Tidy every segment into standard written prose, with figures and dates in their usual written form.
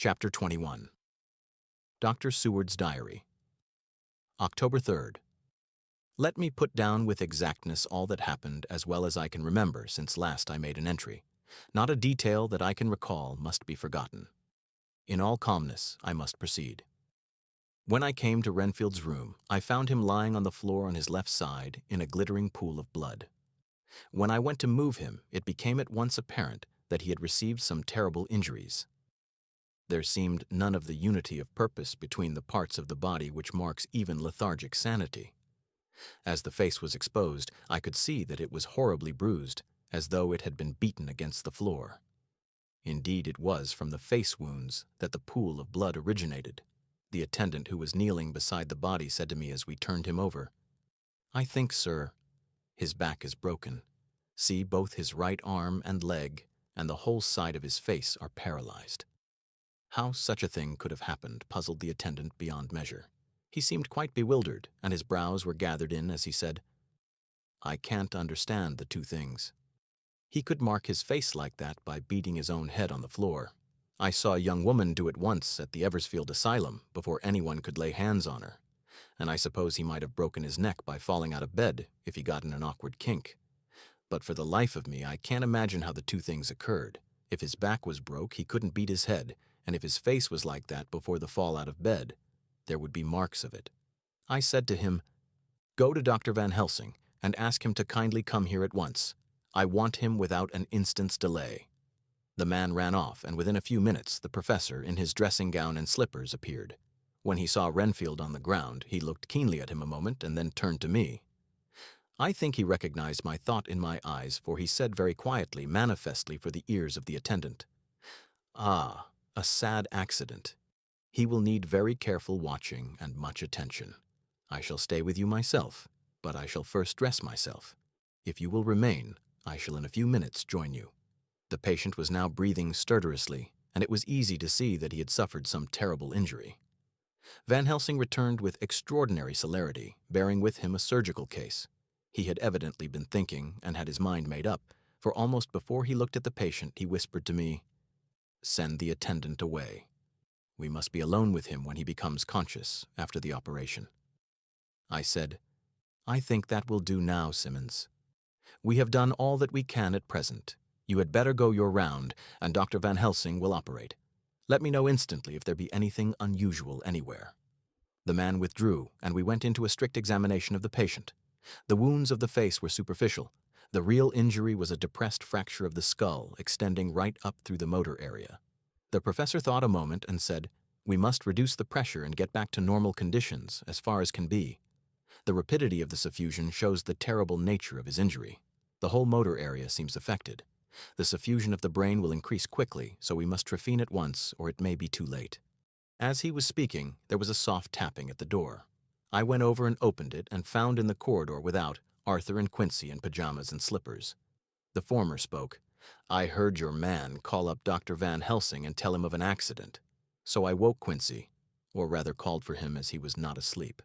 Chapter 21. Dr. Seward's Diary. October 3rd. Let me put down with exactness all that happened as well as I can remember since last I made an entry. Not a detail that I can recall must be forgotten. In all calmness, I must proceed. When I came to Renfield's room, I found him lying on the floor on his left side in a glittering pool of blood. When I went to move him, it became at once apparent that he had received some terrible injuries. There seemed none of the unity of purpose between the parts of the body which marks even lethargic sanity. As the face was exposed, I could see that it was horribly bruised, as though it had been beaten against the floor. Indeed, it was from the face wounds that the pool of blood originated. The attendant who was kneeling beside the body said to me as we turned him over, "I think, sir, his back is broken. See, both his right arm and leg and the whole side of his face are paralyzed." How such a thing could have happened puzzled the attendant beyond measure. He seemed quite bewildered, and his brows were gathered in as he said, "I can't understand the two things. He could mark his face like that by beating his own head on the floor. I saw a young woman do it once at the Eversfield Asylum before anyone could lay hands on her, and I suppose he might have broken his neck by falling out of bed if he got in an awkward kink. But for the life of me, I can't imagine how the two things occurred. If his back was broke, he couldn't beat his head, and if his face was like that before the fall out of bed, there would be marks of it. I said to him, 'Go to Dr. Van Helsing and ask him to kindly come here at once. I want him without an instant's delay.' The man ran off, and within a few minutes the professor, in his dressing gown and slippers, appeared. When he saw Renfield on the ground, he looked keenly at him a moment and then turned to me. I think he recognized my thought in my eyes, for he said very quietly, manifestly for the ears of the attendant, 'Ah, a sad accident. He will need very careful watching and much attention. I shall stay with you myself, but I shall first dress myself. If you will remain, I shall in a few minutes join you.' The patient was now breathing stertorously, and it was easy to see that he had suffered some terrible injury. Van Helsing returned with extraordinary celerity, bearing with him a surgical case. He had evidently been thinking and had his mind made up, for almost before he looked at the patient, he whispered to me, 'Send the attendant away. We must be alone with him when he becomes conscious after the operation.' I said, 'I think that will do now, Simmons. We have done all that we can at present. You had better go your round, and Dr. Van Helsing will operate. Let me know instantly if there be anything unusual anywhere.' The man withdrew, and we went into a strict examination of the patient. The wounds of the face were superficial. The real injury was a depressed fracture of the skull extending right up through the motor area. The professor thought a moment and said, 'We must reduce the pressure and get back to normal conditions as far as can be. The rapidity of the suffusion shows the terrible nature of his injury. The whole motor area seems affected. The suffusion of the brain will increase quickly, so we must trephine at once or it may be too late.' As he was speaking, there was a soft tapping at the door. I went over and opened it and found in the corridor without Arthur and Quincy in pajamas and slippers. The former spoke. 'I heard your man call up Dr. Van Helsing and tell him of an accident. So I woke Quincy, or rather called for him as he was not asleep.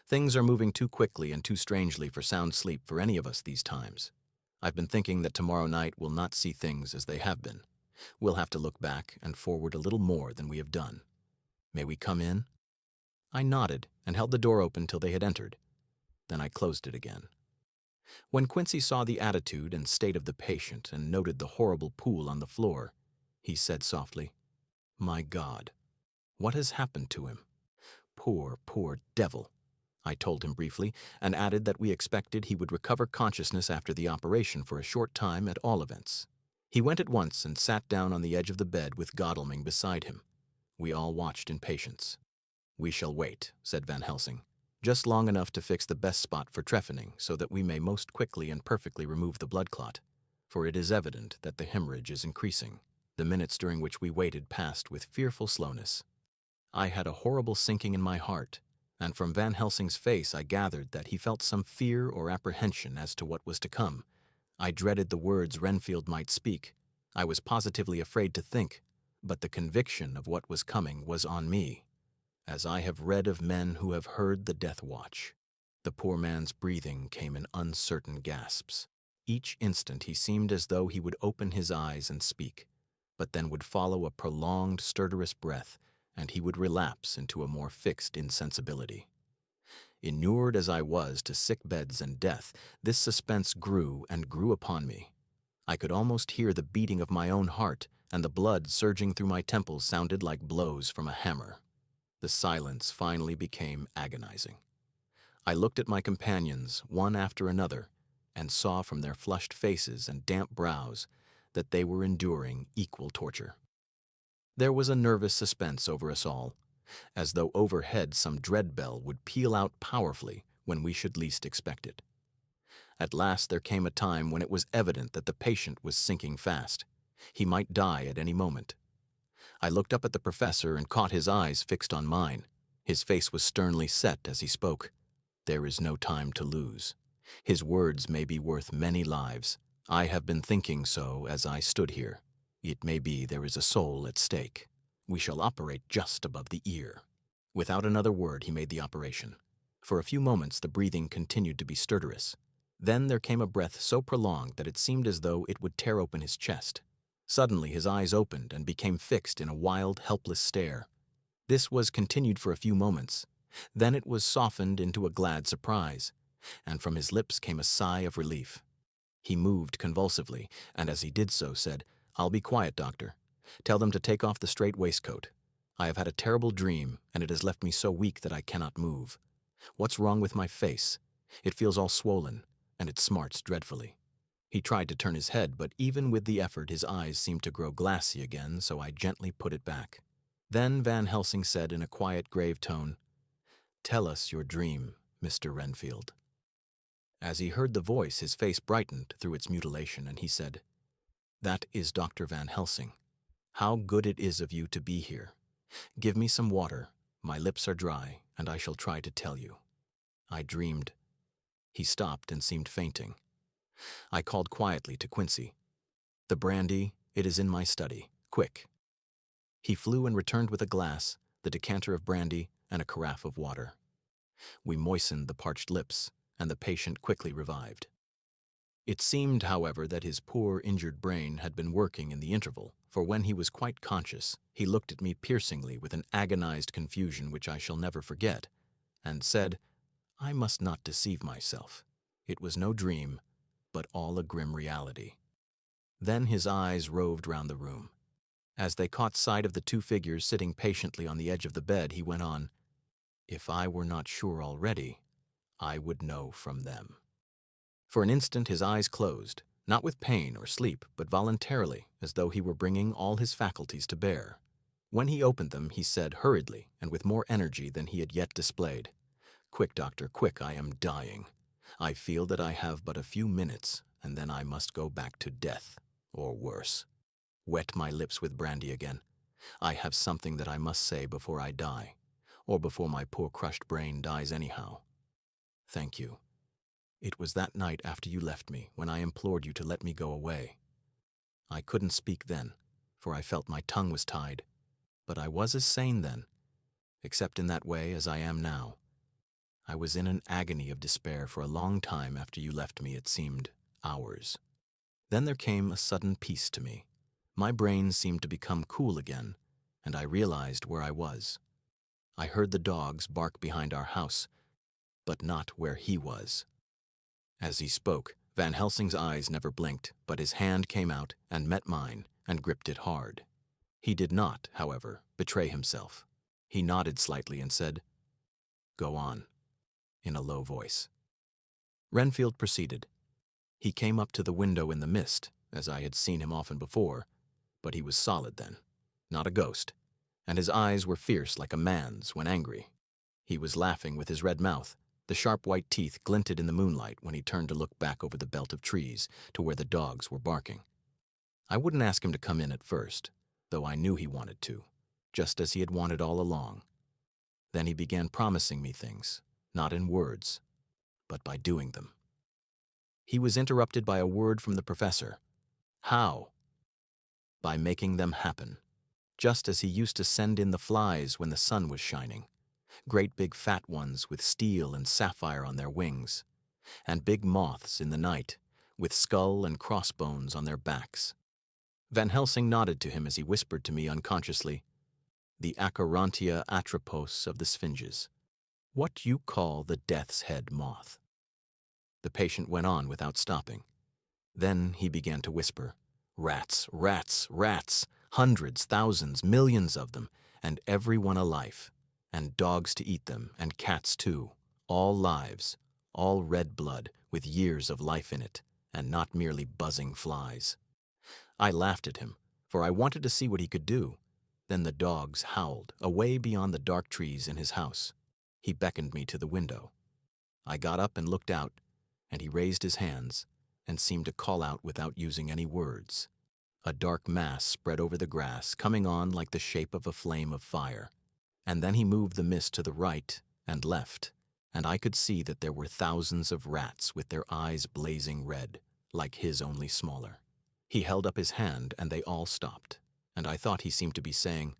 Things are moving too quickly and too strangely for sound sleep for any of us these times. I've been thinking that tomorrow night we'll not see things as they have been. We'll have to look back and forward a little more than we have done. May we come in?' I nodded and held the door open till they had entered. Then I closed it again. When Quincy saw the attitude and state of the patient and noted the horrible pool on the floor, he said softly, 'My God, what has happened to him? Poor, poor devil.' I told him briefly, and added that we expected he would recover consciousness after the operation for a short time at all events. He went at once and sat down on the edge of the bed with Godalming beside him. We all watched in patience. 'We shall wait,' said Van Helsing, 'just long enough to fix the best spot for trephining so that we may most quickly and perfectly remove the blood clot, for it is evident that the hemorrhage is increasing.' The minutes during which we waited passed with fearful slowness. I had a horrible sinking in my heart, and from Van Helsing's face I gathered that he felt some fear or apprehension as to what was to come. I dreaded the words Renfield might speak. I was positively afraid to think, but the conviction of what was coming was on me, as I have read of men who have heard the death watch. The poor man's breathing came in uncertain gasps. Each instant he seemed as though he would open his eyes and speak. but then would follow a prolonged, stertorous breath, and he would relapse into a more fixed insensibility. Inured as I was to sick beds and death, this suspense grew and grew upon me. I could almost hear the beating of my own heart, and the blood surging through my temples sounded like blows from a hammer. The silence finally became agonizing. I looked at my companions, one after another, and saw from their flushed faces and damp brows that they were enduring equal torture. There was a nervous suspense over us all, as though overhead some dread bell would peal out powerfully when we should least expect it. At last there came a time when it was evident that the patient was sinking fast. He might die at any moment. I looked up at the professor and caught his eyes fixed on mine. His face was sternly set as he spoke. There is no time to lose. His words may be worth many lives. I have been thinking so as I stood here. It may be there is a soul at stake. We shall operate just above the ear. Without another word, he made the operation. For a few moments, the breathing continued to be stertorous. Then there came a breath so prolonged that it seemed as though it would tear open his chest. Suddenly, his eyes opened and became fixed in a wild, helpless stare. This was continued for a few moments. Then it was softened into a glad surprise, and from his lips came a sigh of relief. He moved convulsively, and as he did so said, "I'll be quiet, doctor. Tell them to take off the straight waistcoat. I have had a terrible dream, and it has left me so weak that I cannot move. What's wrong with my face? It feels all swollen, and it smarts dreadfully." He tried to turn his head, but even with the effort his eyes seemed to grow glassy again, so I gently put it back. Then Van Helsing said in a quiet, grave tone, "Tell us your dream, Mr. Renfield." As he heard the voice, his face brightened through its mutilation, and he said, "That is Dr. Van Helsing. How good it is of you to be here. Give me some water. My lips are dry, and I shall try to tell you. I dreamed." He stopped and seemed fainting. I called quietly to Quincy. "The brandy, it is in my study. Quick." He flew and returned with a glass, the decanter of brandy, and a carafe of water. We moistened the parched lips, and the patient quickly revived. It seemed, however, that his poor, injured brain had been working in the interval, for when he was quite conscious, he looked at me piercingly with an agonized confusion which I shall never forget, and said, "I must not deceive myself. It was no dream, but all a grim reality." Then his eyes roved round the room. As they caught sight of the two figures sitting patiently on the edge of the bed, he went on, "If I were not sure already, I would know from them." For an instant his eyes closed, not with pain or sleep, but voluntarily, as though he were bringing all his faculties to bear. When he opened them, he said hurriedly, and with more energy than he had yet displayed, "Quick, doctor, quick, I am dying. I feel that I have but a few minutes, and then I must go back to death, or worse. Wet my lips with brandy again. I have something that I must say before I die, or before my poor crushed brain dies anyhow. Thank you. It was that night after you left me when I implored you to let me go away. I couldn't speak then, for I felt my tongue was tied, but I was as sane then, except in that way as I am now. I was in an agony of despair for a long time after you left me, it seemed hours. Then there came a sudden peace to me. My brain seemed to become cool again, and I realized where I was. I heard the dogs bark behind our house, but not where he was." As he spoke, Van Helsing's eyes never blinked, but his hand came out and met mine and gripped it hard. He did not, however, betray himself. He nodded slightly and said, "Go on," in a low voice. Renfield proceeded. He came up to the window in the mist, as I had seen him often before, but he was solid then, not a ghost, and his eyes were fierce like a man's when angry. He was laughing with his red mouth. The sharp white teeth glinted in the moonlight when he turned to look back over the belt of trees to where the dogs were barking. I wouldn't ask him to come in at first, though I knew he wanted to, just as he had wanted all along. Then he began promising me things, not in words, but by doing them. He was interrupted by a word from the professor. "How?" "By making them happen, just as he used to send in the flies when the sun was shining. Great big fat ones with steel and sapphire on their wings, and big moths in the night, with skull and crossbones on their backs. Van Helsing nodded to him as he whispered to me unconsciously, "The Acherontia atropos of the Sphinges. What you call the death's head moth." The patient went on without stopping. Then he began to whisper, "Rats, rats, rats, hundreds, thousands, millions of them, and every one a life, and dogs to eat them, and cats too, all lives, all red blood, with years of life in it, and not merely buzzing flies." I laughed at him, for I wanted to see what he could do. Then the dogs howled, away beyond the dark trees in his house. He beckoned me to the window. I got up and looked out, and he raised his hands and seemed to call out without using any words. A dark mass spread over the grass, coming on like the shape of a flame of fire. And then he moved the mist to the right and left, and I could see that there were thousands of rats with their eyes blazing red, like his, only smaller. He held up his hand, and they all stopped, and I thought he seemed to be saying,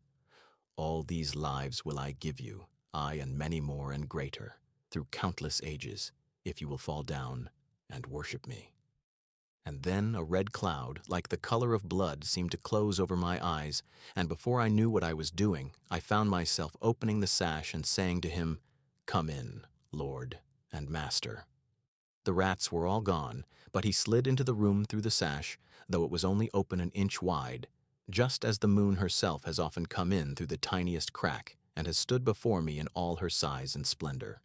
"All these lives will I give you, I and many more and greater, through countless ages, if you will fall down and worship me." And then a red cloud, like the color of blood, seemed to close over my eyes, and before I knew what I was doing, I found myself opening the sash and saying to him, "Come in, Lord and Master." The rats were all gone, but he slid into the room through the sash, though it was only open an inch wide, just as the moon herself has often come in through the tiniest crack and has stood before me in all her size and splendor.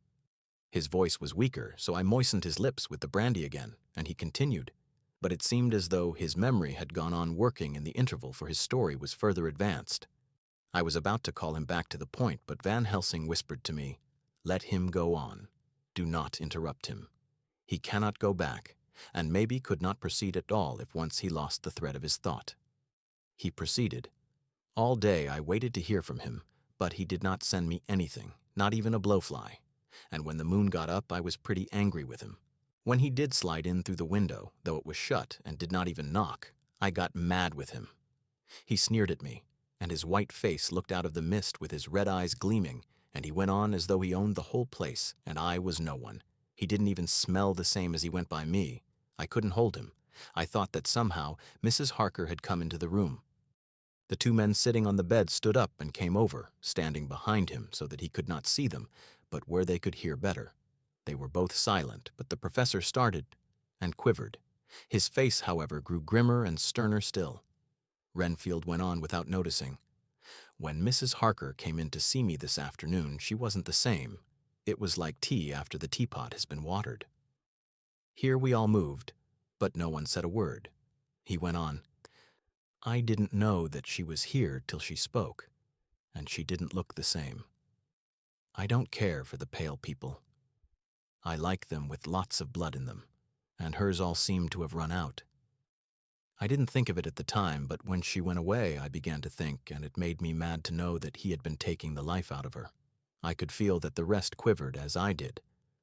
His voice was weaker, so I moistened his lips with the brandy again, and he continued, but it seemed as though his memory had gone on working in the interval, for his story was further advanced. I was about to call him back to the point, but Van Helsing whispered to me, "Let him go on. Do not interrupt him. He cannot go back, and maybe could not proceed at all if once he lost the thread of his thought." He proceeded. All day I waited to hear from him, but he did not send me anything, not even a blowfly, and when the moon got up I was pretty angry with him. When he did slide in through the window, though it was shut and did not even knock, I got mad with him. He sneered at me, and his white face looked out of the mist with his red eyes gleaming, and he went on as though he owned the whole place, and I was no one. He didn't even smell the same as he went by me. I couldn't hold him. I thought that somehow Mrs. Harker had come into the room. The two men sitting on the bed stood up and came over, standing behind him so that he could not see them, but where they could hear better. They were both silent, but the professor started and quivered. His face, however, grew grimmer and sterner still. Renfield went on without noticing. "When Mrs. Harker came in to see me this afternoon, she wasn't the same. It was like tea after the teapot has been watered." Here we all moved, but no one said a word. He went on, "I didn't know that she was here till she spoke, and she didn't look the same. I don't care for the pale people. I like them with lots of blood in them, and hers all seemed to have run out. I didn't think of it at the time, but when she went away I began to think, and it made me mad to know that he had been taking the life out of her. I could feel that the rest quivered as I did,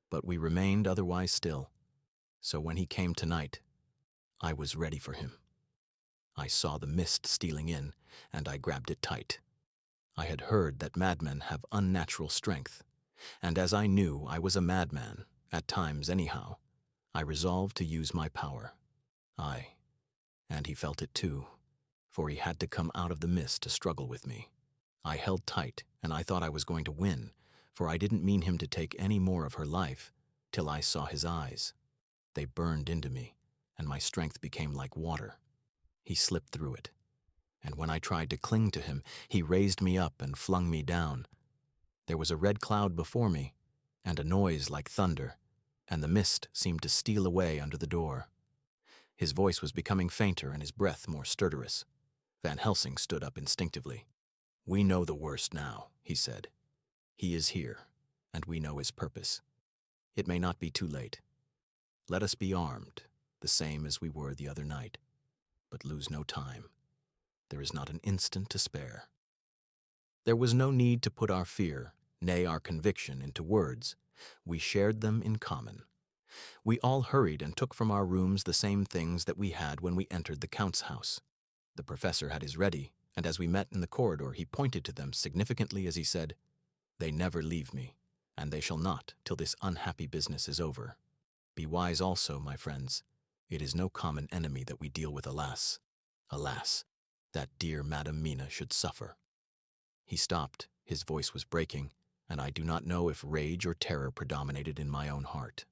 but we remained otherwise still. So when he came tonight, I was ready for him. I saw the mist stealing in, and I grabbed it tight. I had heard that madmen have unnatural strength, and as I knew I was a madman, at times anyhow, I resolved to use my power. And he felt it too, for he had to come out of the mist to struggle with me. I held tight, and I thought I was going to win, for I didn't mean him to take any more of her life, till I saw his eyes. They burned into me, and my strength became like water. He slipped through it, and when I tried to cling to him, he raised me up and flung me down. There was a red cloud before me, and a noise like thunder, and the mist seemed to steal away under the door. His voice was becoming fainter and his breath more stertorous. Van Helsing stood up instinctively. "We know the worst now," he said. "He is here, and we know his purpose. It may not be too late. Let us be armed, the same as we were the other night, but lose no time. There is not an instant to spare." There was no need to put our fear, nay, our conviction, into words. We shared them in common. We all hurried and took from our rooms the same things that we had when we entered the Count's house. The professor had his ready, and as we met in the corridor he pointed to them significantly as he said, "They never leave me, and they shall not till this unhappy business is over. Be wise also, my friends. It is no common enemy that we deal with, alas. Alas." that dear Madame Mina should suffer." He stopped, his voice was breaking, and I do not know if rage or terror predominated in my own heart.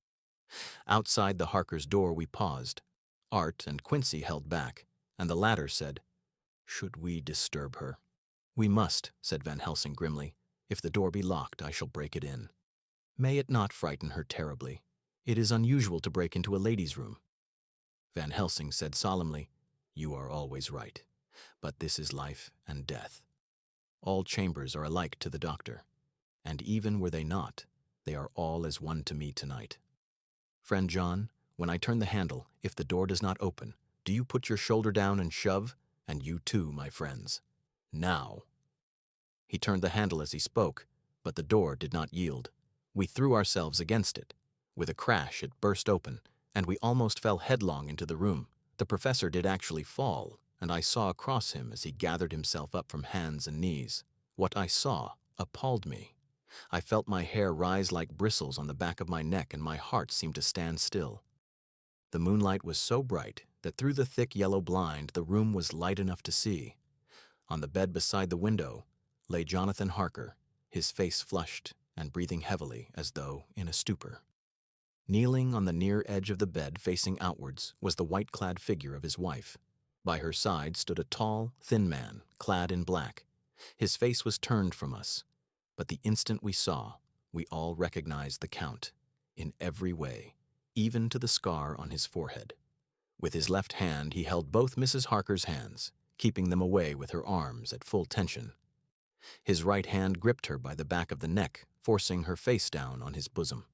Outside the Harkers' door we paused. Art and Quincy held back, and the latter said, "Should we disturb her?" "We must," said Van Helsing grimly. "If the door be locked, I shall break it in. May it not frighten her terribly. It is unusual to break into a lady's room." Van Helsing said solemnly, "You are always right, but this is life and death. All chambers are alike to the doctor, and even were they not, they are all as one to me tonight. Friend John, when I turn the handle, if the door does not open, do you put your shoulder down and shove, and you too, my friends. Now." He turned the handle as he spoke, but the door did not yield. We threw ourselves against it. With a crash, it burst open, and we almost fell headlong into the room. The professor did actually fall, and I saw across him as he gathered himself up from hands and knees. What I saw appalled me. I felt my hair rise like bristles on the back of my neck, and my heart seemed to stand still. The moonlight was so bright that through the thick yellow blind the room was light enough to see. On the bed beside the window lay Jonathan Harker, his face flushed and breathing heavily as though in a stupor. Kneeling on the near edge of the bed facing outwards was the white-clad figure of his wife. By her side stood a tall, thin man, clad in black. His face was turned from us, but the instant we saw, we all recognized the Count, in every way, even to the scar on his forehead. With his left hand he held both Mrs. Harker's hands, keeping them away with her arms at full tension. His right hand gripped her by the back of the neck, forcing her face down on his bosom.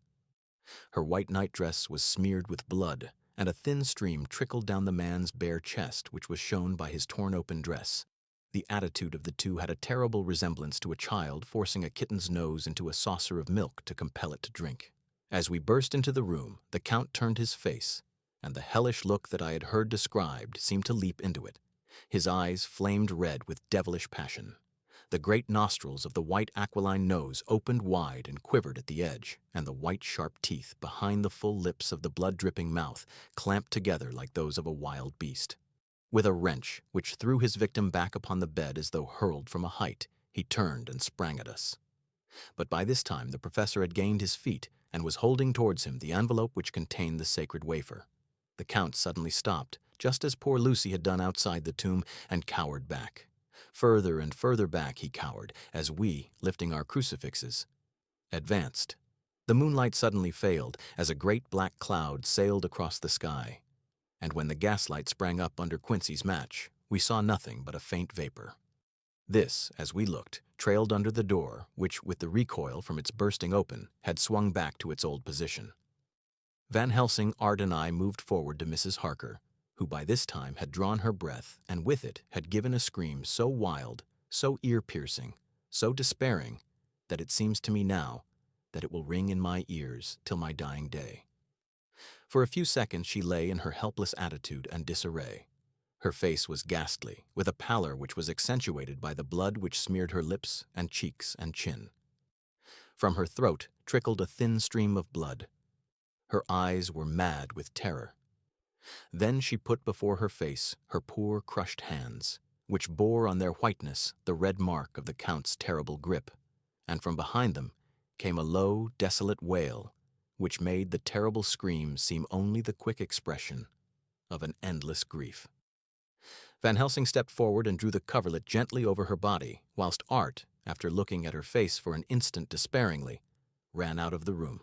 Her white nightdress was smeared with blood, and a thin stream trickled down the man's bare chest, which was shown by his torn-open dress. The attitude of the two had a terrible resemblance to a child forcing a kitten's nose into a saucer of milk to compel it to drink. As we burst into the room, the Count turned his face, and the hellish look that I had heard described seemed to leap into it. His eyes flamed red with devilish passion. The great nostrils of the white aquiline nose opened wide and quivered at the edge, and the white sharp teeth behind the full lips of the blood-dripping mouth clamped together like those of a wild beast. With a wrench which threw his victim back upon the bed as though hurled from a height, he turned and sprang at us. But by this time the professor had gained his feet and was holding towards him the envelope which contained the sacred wafer. The Count suddenly stopped, just as poor Lucy had done outside the tomb, and cowered back. Further and further back he cowered, as we, lifting our crucifixes, advanced. The moonlight suddenly failed, as a great black cloud sailed across the sky, and when the gaslight sprang up under Quincy's match, we saw nothing but a faint vapor. This, as we looked, trailed under the door, which, with the recoil from its bursting open, had swung back to its old position. Van Helsing, Art, and I moved forward to Mrs. Harker, who by this time had drawn her breath, and with it had given a scream so wild, so ear-piercing, so despairing, that it seems to me now that it will ring in my ears till my dying day. For a few seconds she lay in her helpless attitude and disarray. Her face was ghastly, with a pallor which was accentuated by the blood which smeared her lips and cheeks and chin. From her throat trickled a thin stream of blood. Her eyes were mad with terror. Then she put before her face her poor crushed hands, which bore on their whiteness the red mark of the Count's terrible grip, and from behind them came a low, desolate wail, which made the terrible scream seem only the quick expression of an endless grief. Van Helsing stepped forward and drew the coverlet gently over her body, whilst Art, after looking at her face for an instant despairingly, ran out of the room.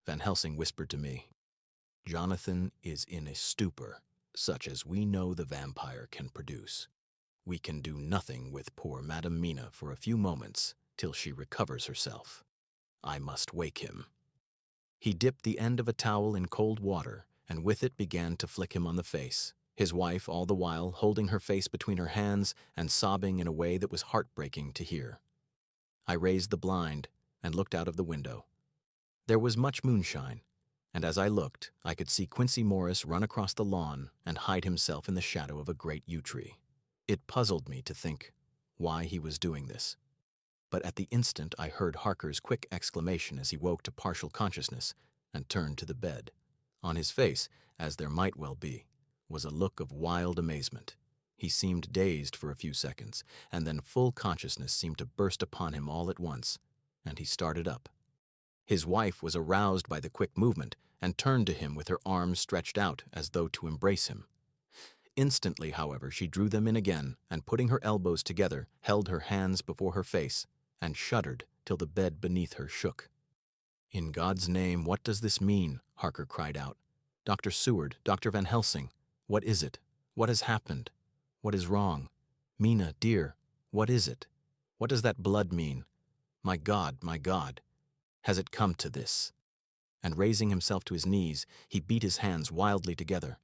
Van Helsing whispered to me, "Jonathan is in a stupor, such as we know the vampire can produce. We can do nothing with poor Madame Mina for a few moments till she recovers herself. I must wake him." He dipped the end of a towel in cold water, and with it began to flick him on the face, his wife all the while holding her face between her hands and sobbing in a way that was heartbreaking to hear. I raised the blind and looked out of the window. There was much moonshine, and as I looked, I could see Quincy Morris run across the lawn and hide himself in the shadow of a great yew tree. It puzzled me to think why he was doing this. But at the instant I heard Harker's quick exclamation as he woke to partial consciousness and turned to the bed. On his face, as there might well be, was a look of wild amazement. He seemed dazed for a few seconds, and then full consciousness seemed to burst upon him all at once, and he started up. His wife was aroused by the quick movement and turned to him with her arms stretched out as though to embrace him. Instantly, however, she drew them in again and, putting her elbows together, held her hands before her face and shuddered till the bed beneath her shook. "In God's name, what does this mean?" Harker cried out. "Dr. Seward, Dr. Van Helsing, what is it? What has happened? What is wrong? Mina, dear, what is it? What does that blood mean? My God, has it come to this?" And raising himself to his knees, he beat his hands wildly together.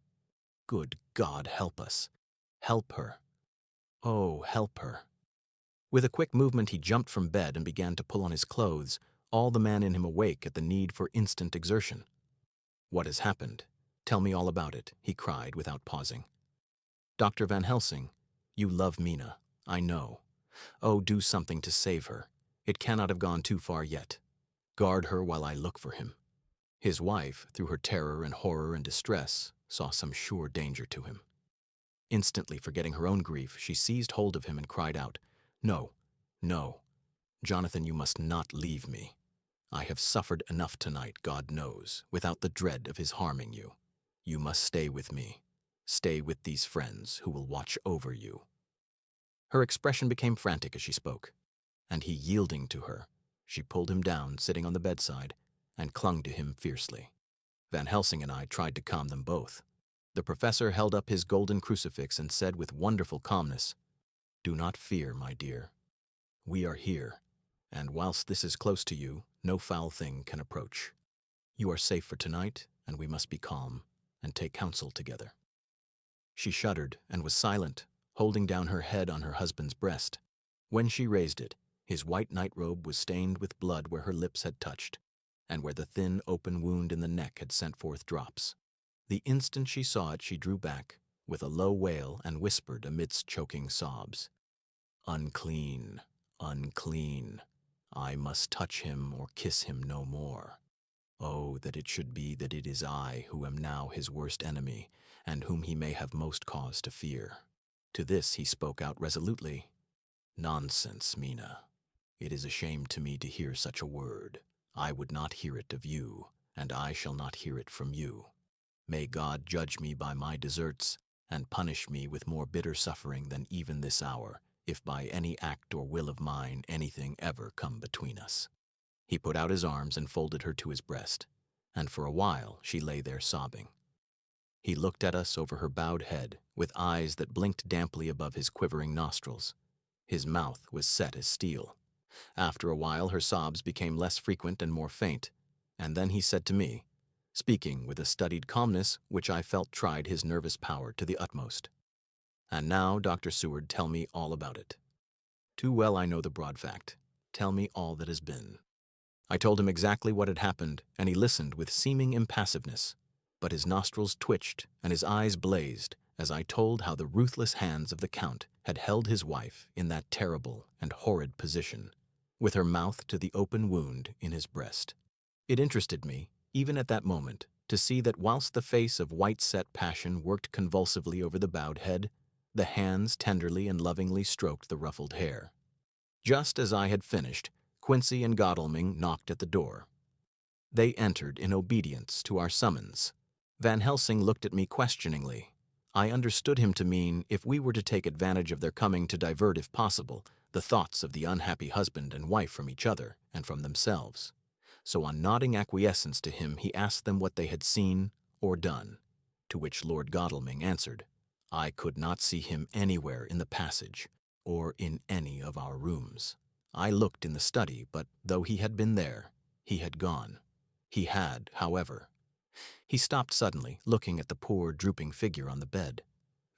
"Good God, help us. Help her. Oh, help her." With a quick movement, he jumped from bed and began to pull on his clothes, all the man in him awake at the need for instant exertion. "What has happened? Tell me all about it," he cried without pausing. "Dr. Van Helsing, you love Mina, I know. Oh, do something to save her. It cannot have gone too far yet. Guard her while I look for him." His wife, through her terror and horror and distress, saw some sure danger to him. Instantly forgetting her own grief, she seized hold of him and cried out, "No, no. Jonathan, you must not leave me. I have suffered enough tonight, God knows, without the dread of his harming you. You must stay with me. Stay with these friends who will watch over you." Her expression became frantic as she spoke, and he, yielding to her, she pulled him down, sitting on the bedside, and clung to him fiercely. Van Helsing and I tried to calm them both. The professor held up his golden crucifix and said with wonderful calmness, "Do not fear, my dear. We are here, and whilst this is close to you, no foul thing can approach. You are safe for tonight, and we must be calm and take counsel together." She shuddered and was silent, holding down her head on her husband's breast. When she raised it, his white nightrobe was stained with blood where her lips had touched, and where the thin open wound in the neck had sent forth drops. The instant she saw it, she drew back, with a low wail, and whispered amidst choking sobs, "Unclean, unclean. I must touch him or kiss him no more. Oh, that it should be that it is I who am now his worst enemy, and whom he may have most cause to fear." To this he spoke out resolutely, "Nonsense, Mina. It is a shame to me to hear such a word. I would not hear it of you, and I shall not hear it from you. May God judge me by my deserts, and punish me with more bitter suffering than even this hour, if by any act or will of mine anything ever come between us." He put out his arms and folded her to his breast, and for a while she lay there sobbing. He looked at us over her bowed head, with eyes that blinked damply above his quivering nostrils. His mouth was set as steel. After a while her sobs became less frequent and more faint, and then he said to me, speaking with a studied calmness which I felt tried his nervous power to the utmost, "And now, Dr. Seward, tell me all about it. Too well I know the broad fact. Tell me all that has been." I told him exactly what had happened, and he listened with seeming impassiveness, but his nostrils twitched and his eyes blazed as I told how the ruthless hands of the Count had held his wife in that terrible and horrid position, with her mouth to the open wound in his breast. It interested me, even at that moment, to see that whilst the face of white-set passion worked convulsively over the bowed head, the hands tenderly and lovingly stroked the ruffled hair. Just as I had finished, Quincy and Godalming knocked at the door. They entered in obedience to our summons. Van Helsing looked at me questioningly. I understood him to mean if we were to take advantage of their coming to divert, if possible, the thoughts of the unhappy husband and wife from each other and from themselves. So on nodding acquiescence to him, he asked them what they had seen or done, to which Lord Godalming answered, "I could not see him anywhere in the passage or in any of our rooms. I looked in the study, but though he had been there, he had gone. He had, however—" He stopped suddenly, looking at the poor, drooping figure on the bed.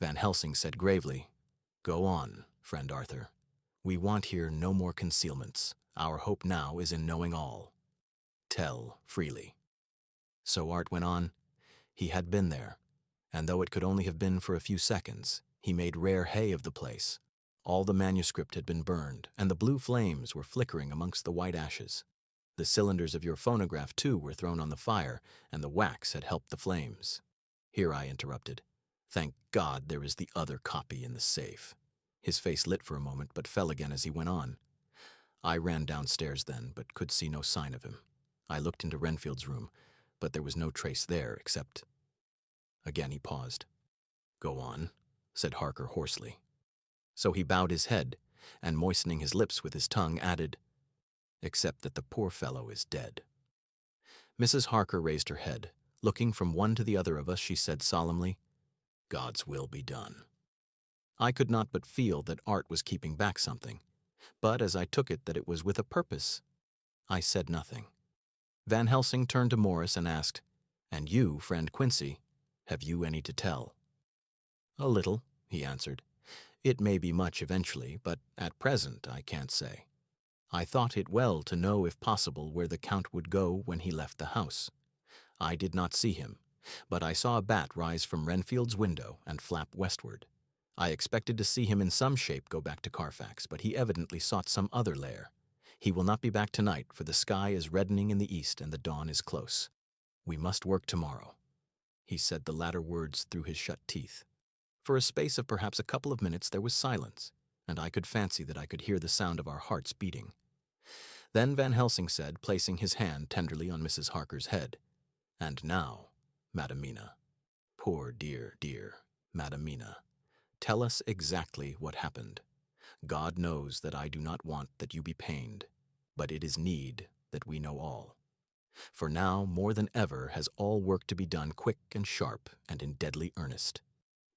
Van Helsing said gravely, "Go on, friend Arthur. We want here no more concealments. Our hope now is in knowing all. Tell freely." So Art went on. He had been there, and though it could only have been for a few seconds, he made rare hay of the place. All the manuscript had been burned, and the blue flames were flickering amongst the white ashes. The cylinders of your phonograph, too, were thrown on the fire, and the wax had helped the flames. Here I interrupted. Thank God there is the other copy in the safe. His face lit for a moment, but fell again as he went on. I ran downstairs then, but could see no sign of him. I looked into Renfield's room, but there was no trace there except... Again he paused. Go on, said Harker hoarsely. So he bowed his head, and moistening his lips with his tongue, added, except that the poor fellow is dead. Mrs. Harker raised her head. Looking from one to the other of us, she said solemnly, God's will be done. I could not but feel that Art was keeping back something, but as I took it that it was with a purpose, I said nothing. Van Helsing turned to Morris and asked, And you, friend Quincy, have you any to tell? A little, he answered. It may be much eventually, but at present I can't say. I thought it well to know, if possible, where the Count would go when he left the house. I did not see him, but I saw a bat rise from Renfield's window and flap westward. I expected to see him in some shape go back to Carfax, but he evidently sought some other lair. He will not be back tonight, for the sky is reddening in the east and the dawn is close. We must work tomorrow. He said the latter words through his shut teeth. For a space of perhaps a couple of minutes there was silence, and I could fancy that I could hear the sound of our hearts beating. Then Van Helsing said, placing his hand tenderly on Mrs. Harker's head, And now, Madam Mina, poor dear, dear Madam Mina, tell us exactly what happened. God knows that I do not want that you be pained, but it is need that we know all. For now, more than ever, has all work to be done quick and sharp and in deadly earnest.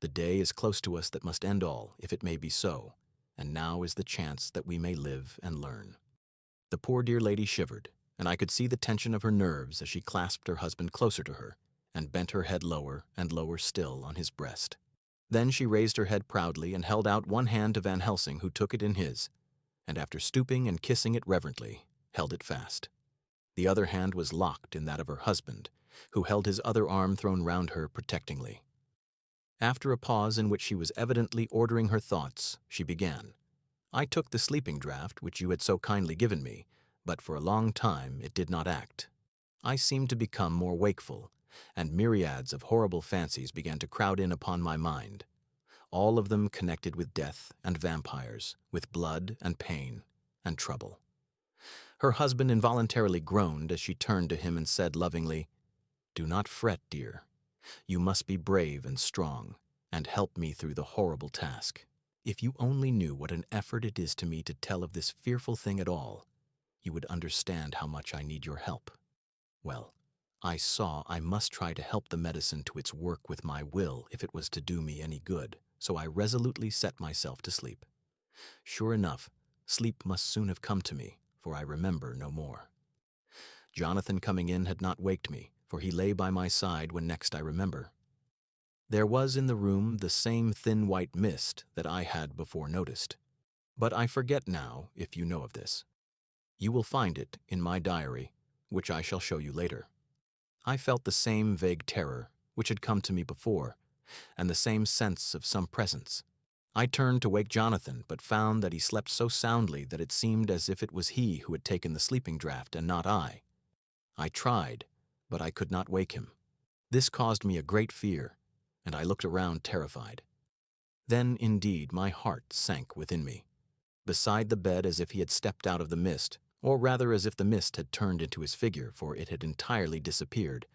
The day is close to us that must end all, if it may be so, and now is the chance that we may live and learn. The poor dear lady shivered, and I could see the tension of her nerves as she clasped her husband closer to her and bent her head lower and lower still on his breast. Then she raised her head proudly and held out one hand to Van Helsing, who took it in his, and after stooping and kissing it reverently, held it fast. The other hand was locked in that of her husband, who held his other arm thrown round her protectingly. After a pause in which she was evidently ordering her thoughts, she began. I took the sleeping draught which you had so kindly given me, but for a long time it did not act. I seemed to become more wakeful, and myriads of horrible fancies began to crowd in upon my mind, all of them connected with death and vampires, with blood and pain and trouble. Her husband involuntarily groaned as she turned to him and said lovingly, Do not fret, dear. You must be brave and strong, and help me through the horrible task. If you only knew what an effort it is to me to tell of this fearful thing at all, you would understand how much I need your help. Well, I saw I must try to help the medicine to its work with my will if it was to do me any good, so I resolutely set myself to sleep. Sure enough, sleep must soon have come to me, for I remember no more. Jonathan coming in had not waked me, for he lay by my side when next I remember. There was in the room the same thin white mist that I had before noticed, but I forget now if you know of this. You will find it in my diary, which I shall show you later. I felt the same vague terror which had come to me before, and the same sense of some presence. I turned to wake Jonathan, but found that he slept so soundly that it seemed as if it was he who had taken the sleeping draught and not I. I tried, but I could not wake him. This caused me a great fear, and I looked around terrified. Then, indeed, my heart sank within me. Beside the bed, as if he had stepped out of the mist, or rather as if the mist had turned into his figure, for it had entirely disappeared,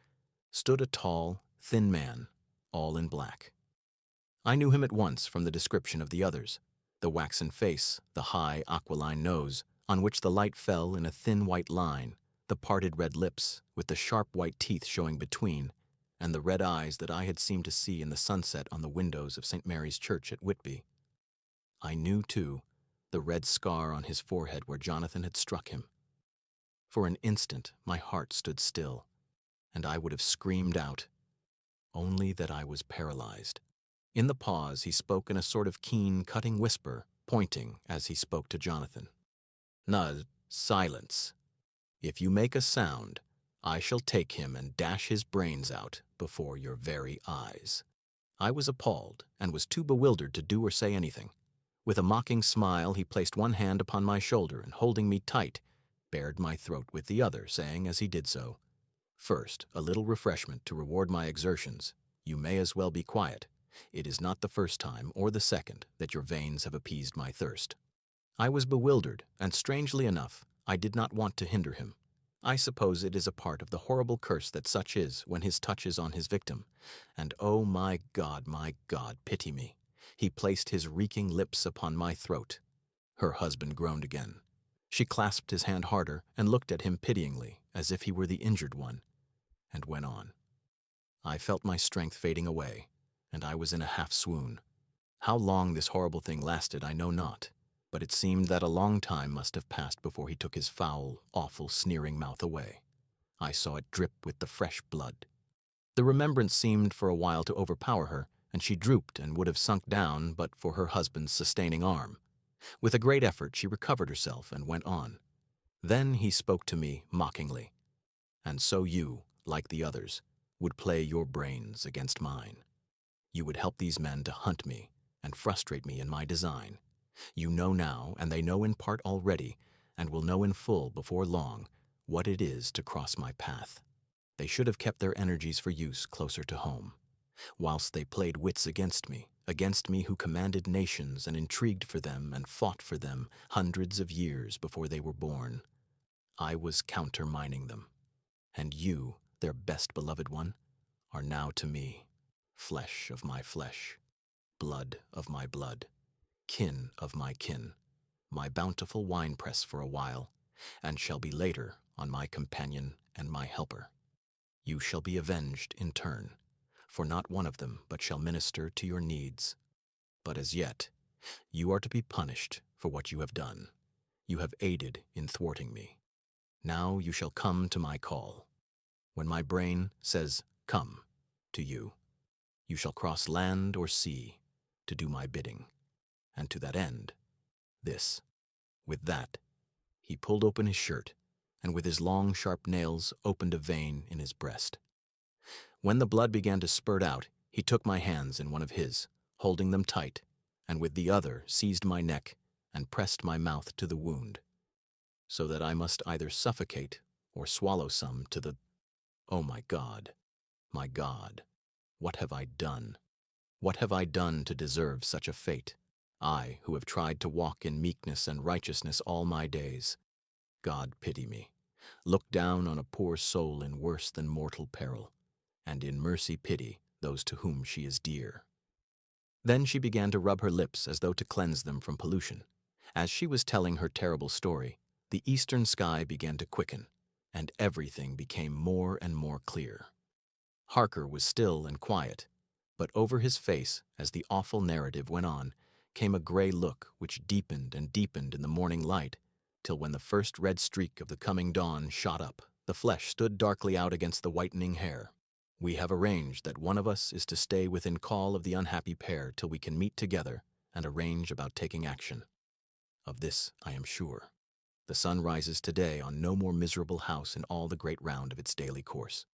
stood a tall, thin man, all in black. I knew him at once from the description of the others, the waxen face, the high, aquiline nose, on which the light fell in a thin white line, the parted red lips, with the sharp white teeth showing between, and the red eyes that I had seemed to see in the sunset on the windows of St. Mary's Church at Whitby. I knew, too, the red scar on his forehead where Jonathan had struck him. For an instant my heart stood still, and I would have screamed out, only that I was paralyzed. In the pause he spoke in a sort of keen, cutting whisper, pointing as he spoke to Jonathan. "Nud, silence. If you make a sound, I shall take him and dash his brains out before your very eyes." I was appalled and was too bewildered to do or say anything. With a mocking smile he placed one hand upon my shoulder and, holding me tight, bared my throat with the other, saying as he did so, "First, a little refreshment to reward my exertions. You may as well be quiet. It is not the first time or the second that your veins have appeased my thirst. I was bewildered, and strangely enough, I did not want to hinder him. I suppose it is a part of the horrible curse that such is when his touch is on his victim. And oh my God, pity me. He placed his reeking lips upon my throat. Her husband groaned again. She clasped his hand harder and looked at him pityingly, as if he were the injured one, and went on. I felt my strength fading away, and I was in a half-swoon. How long this horrible thing lasted I know not, but it seemed that a long time must have passed before he took his foul, awful, sneering mouth away. I saw it drip with the fresh blood. The remembrance seemed for a while to overpower her, and she drooped and would have sunk down but for her husband's sustaining arm. With a great effort she recovered herself and went on. Then he spoke to me mockingly. And so you, like the others, would play your brains against mine. You would help these men to hunt me and frustrate me in my design. You know now, and they know in part already, and will know in full before long, what it is to cross my path. They should have kept their energies for use closer to home. Whilst they played wits against me who commanded nations and intrigued for them and fought for them hundreds of years before they were born, I was countermining them. And you, their best beloved one, are now to me flesh of my flesh, blood of my blood, kin of my kin, my bountiful winepress for a while, and shall be later on my companion and my helper. You shall be avenged in turn, for not one of them but shall minister to your needs. But as yet, you are to be punished for what you have done. You have aided in thwarting me. Now you shall come to my call. When my brain says, "Come," to you, you shall cross land or sea to do my bidding. And to that end, this. With that, he pulled open his shirt, and with his long, sharp nails opened a vein in his breast. When the blood began to spurt out, he took my hands in one of his, holding them tight, and with the other seized my neck and pressed my mouth to the wound, so that I must either suffocate or swallow some to the... Oh my God, what have I done? What have I done to deserve such a fate? I, who have tried to walk in meekness and righteousness all my days. God pity me. Look down on a poor soul in worse than mortal peril, and in mercy pity those to whom she is dear. Then she began to rub her lips as though to cleanse them from pollution. As she was telling her terrible story, the eastern sky began to quicken, and everything became more and more clear. Harker was still and quiet, but over his face, as the awful narrative went on, came a gray look which deepened and deepened in the morning light, till when the first red streak of the coming dawn shot up, the flesh stood darkly out against the whitening hair. We have arranged that one of us is to stay within call of the unhappy pair till we can meet together and arrange about taking action. Of this I am sure. The sun rises today on no more miserable house in all the great round of its daily course.